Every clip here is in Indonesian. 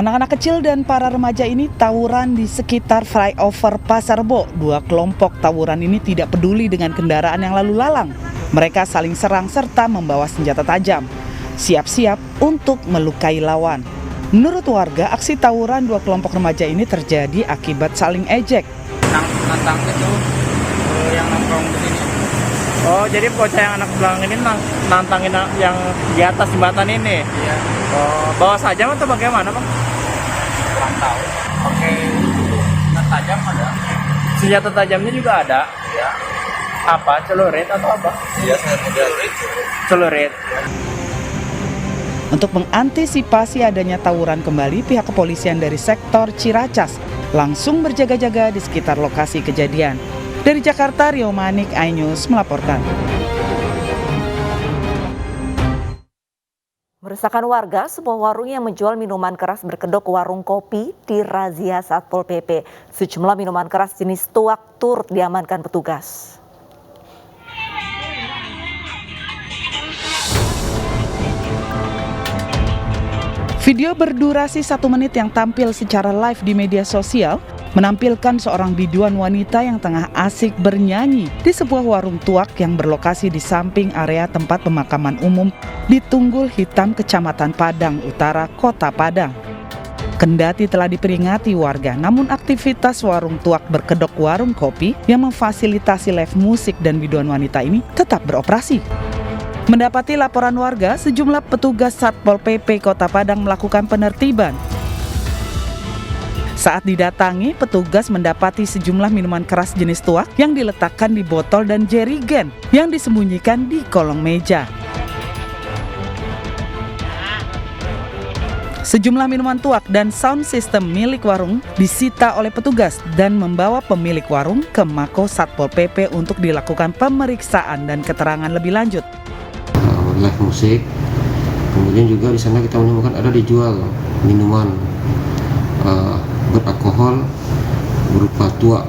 Anak-anak kecil dan para remaja ini tawuran di sekitar flyover Pasar Rebo. Dua kelompok tawuran ini tidak peduli dengan kendaraan yang lalu lalang. Mereka saling serang serta membawa senjata tajam, siap-siap untuk melukai lawan. Menurut warga, aksi tawuran dua kelompok remaja ini terjadi akibat saling ejek. Nantang itu yang nongkrong di sini. Oh, jadi bocah yang anak belakang ini nantangin yang di atas jembatan ini? Iya. Oh, bawa saja atau bagaimana, Bang? Kurang tahu. Pakai senjata tajam ada. Senjata tajamnya juga ada? Iya. Apa? Celurit atau apa? Iya, saya celurit. Celurit. Untuk mengantisipasi adanya tawuran kembali, pihak kepolisian dari sektor Ciracas langsung berjaga-jaga di sekitar lokasi kejadian. Dari Jakarta, Rio Manik, iNews melaporkan. Meresahkan warga, sebuah warung yang menjual minuman keras berkedok warung kopi dirazia Satpol PP. Sejumlah minuman keras jenis tuak turut diamankan petugas. Video berdurasi 1 menit yang tampil secara live di media sosial menampilkan seorang biduan wanita yang tengah asik bernyanyi di sebuah warung tuak yang berlokasi di samping area tempat pemakaman umum di Tunggul Hitam, Kecamatan Padang Utara, Kota Padang. Kendati telah diperingati warga, namun aktivitas warung tuak berkedok warung kopi yang memfasilitasi live musik dan biduan wanita ini tetap beroperasi. Mendapati laporan warga, sejumlah petugas Satpol PP Kota Padang melakukan penertiban. Saat didatangi, petugas mendapati sejumlah minuman keras jenis tuak yang diletakkan di botol dan jerigen yang disembunyikan di kolong meja. Sejumlah minuman tuak dan sound system milik warung disita oleh petugas dan membawa pemilik warung ke Mako Satpol PP untuk dilakukan pemeriksaan dan keterangan lebih lanjut. Live musik, kemudian juga di sana kita menemukan ada dijual minuman beralkohol berupa tuak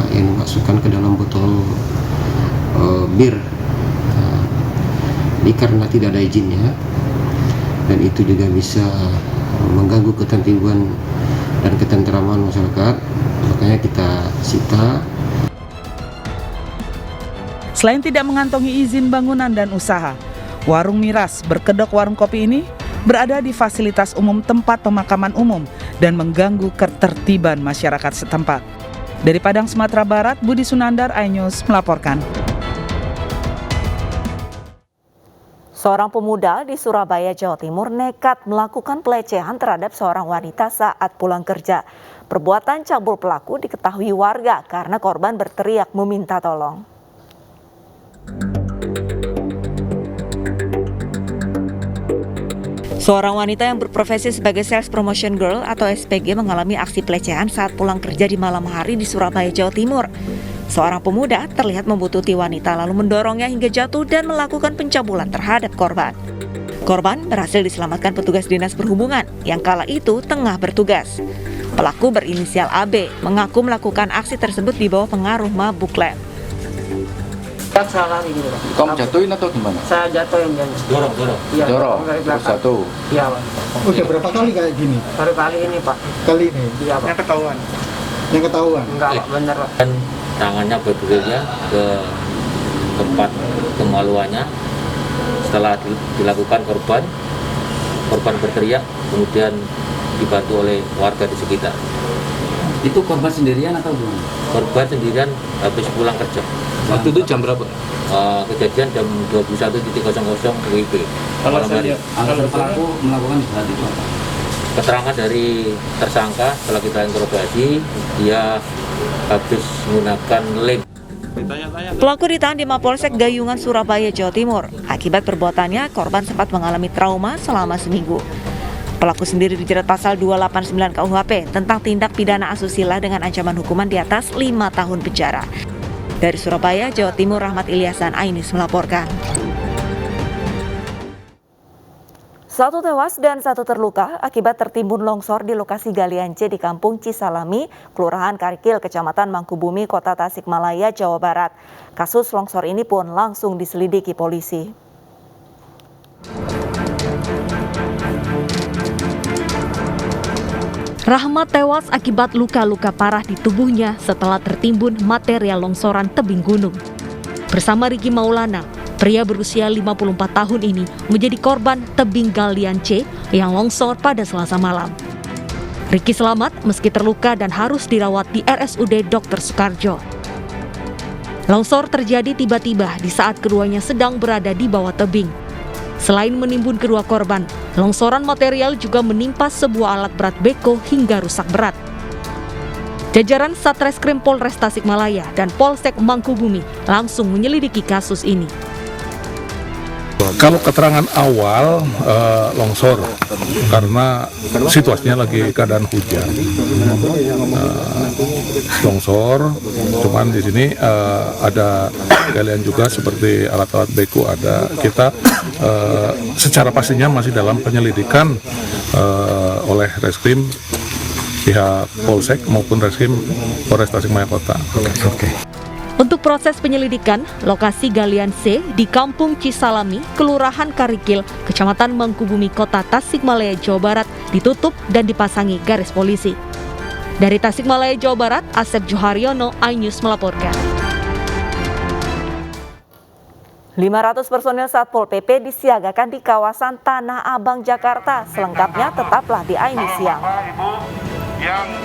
yang dimasukkan ke dalam botol bir. Ini karena tidak ada izinnya dan itu juga bisa mengganggu ketertiban dan ketentraman masyarakat, makanya kita sita. Selain tidak mengantongi izin bangunan dan usaha, warung miras berkedok warung kopi ini berada di fasilitas umum tempat pemakaman umum dan mengganggu ketertiban masyarakat setempat. Dari Padang, Sumatera Barat, Budi Sunandar, iNews melaporkan. Seorang pemuda di Surabaya, Jawa Timur nekat melakukan pelecehan terhadap seorang wanita saat pulang kerja. Perbuatan cabul pelaku diketahui warga karena korban berteriak meminta tolong. Seorang wanita yang berprofesi sebagai Sales Promotion Girl atau SPG mengalami aksi pelecehan saat pulang kerja di malam hari di Surabaya, Jawa Timur. Seorang pemuda terlihat membututi wanita lalu mendorongnya hingga jatuh dan melakukan pencabulan terhadap korban. Korban berhasil diselamatkan petugas dinas perhubungan yang kala itu tengah bertugas. Pelaku berinisial AB mengaku melakukan aksi tersebut di bawah pengaruh mabuk lem. Salah gitu, Pak. Kamu jatuhin atau gimana? Saya jatuhin dan Dorong. Iya, Dorong. dari Terus belakang. jatuh. Iya, Pak. Udah berapa kali kayak gini? Baru kali ini, Pak. Kali ini? Iya, Pak. Yang ketahuan. Yang ketahuan? Enggak, Pak. Bener, Pak. Dan tangannya bergerilya ke tempat kemaluannya. Setelah dilakukan korban berteriak, kemudian dibantu oleh warga di sekitar. Itu korban sendirian atau gimana? Korban sendirian habis pulang kerja. Waktu itu jam berapa? Kejadian jam 21.00 WIB. Malam hari. Alasan pelaku melakukan hal itu apa? Keterangan dari tersangka setelah kita interogasi, dia habis menggunakan lem. Pelaku ditahan di Mapolsek Gayungan, Surabaya, Jawa Timur. Akibat perbuatannya, korban sempat mengalami trauma selama seminggu. Pelaku sendiri dijerat pasal 289 KUHP tentang tindak pidana asusila dengan ancaman hukuman di atas 5 tahun penjara. Dari Surabaya, Jawa Timur, Rahmat Ilyasan, iNews melaporkan. 1 tewas dan 1 terluka akibat tertimbun longsor di lokasi galian C di Kampung Cisalami, Kelurahan Karikil, Kecamatan Mangkubumi, Kota Tasikmalaya, Jawa Barat. Kasus longsor ini pun langsung diselidiki polisi. Rahmat tewas akibat luka-luka parah di tubuhnya setelah tertimbun material longsoran tebing gunung. Bersama Riki Maulana, pria berusia 54 tahun ini menjadi korban tebing galian C yang longsor pada Selasa malam. Riki selamat meski terluka dan harus dirawat di RSUD Dr. Soekarjo. Longsor terjadi tiba-tiba di saat keduanya sedang berada di bawah tebing. Selain menimbun kedua korban, longsoran material juga menimpa sebuah alat berat beko hingga rusak berat. Jajaran Satreskrim Polres Tasikmalaya dan Polsek Mangkubumi langsung menyelidiki kasus ini. Kalau keterangan awal longsor karena situasinya lagi keadaan hujan, longsor. Cuman di sini ada galian juga seperti alat-alat beko ada. Kita secara pastinya masih dalam penyelidikan oleh Reskrim pihak Polsek maupun Reskrim Polres Tasikmalaya Kota. Untuk proses penyelidikan, lokasi galian C di Kampung Cisalami, Kelurahan Karikil, Kecamatan Mangkubumi, Kota Tasikmalaya, Jawa Barat ditutup dan dipasangi garis polisi. Dari Tasikmalaya, Jawa Barat, Asep Joharyono, iNews melaporkan. 500 personel Satpol PP disiagakan di kawasan Tanah Abang, Jakarta. Selengkapnya tetaplah di iNews Siang.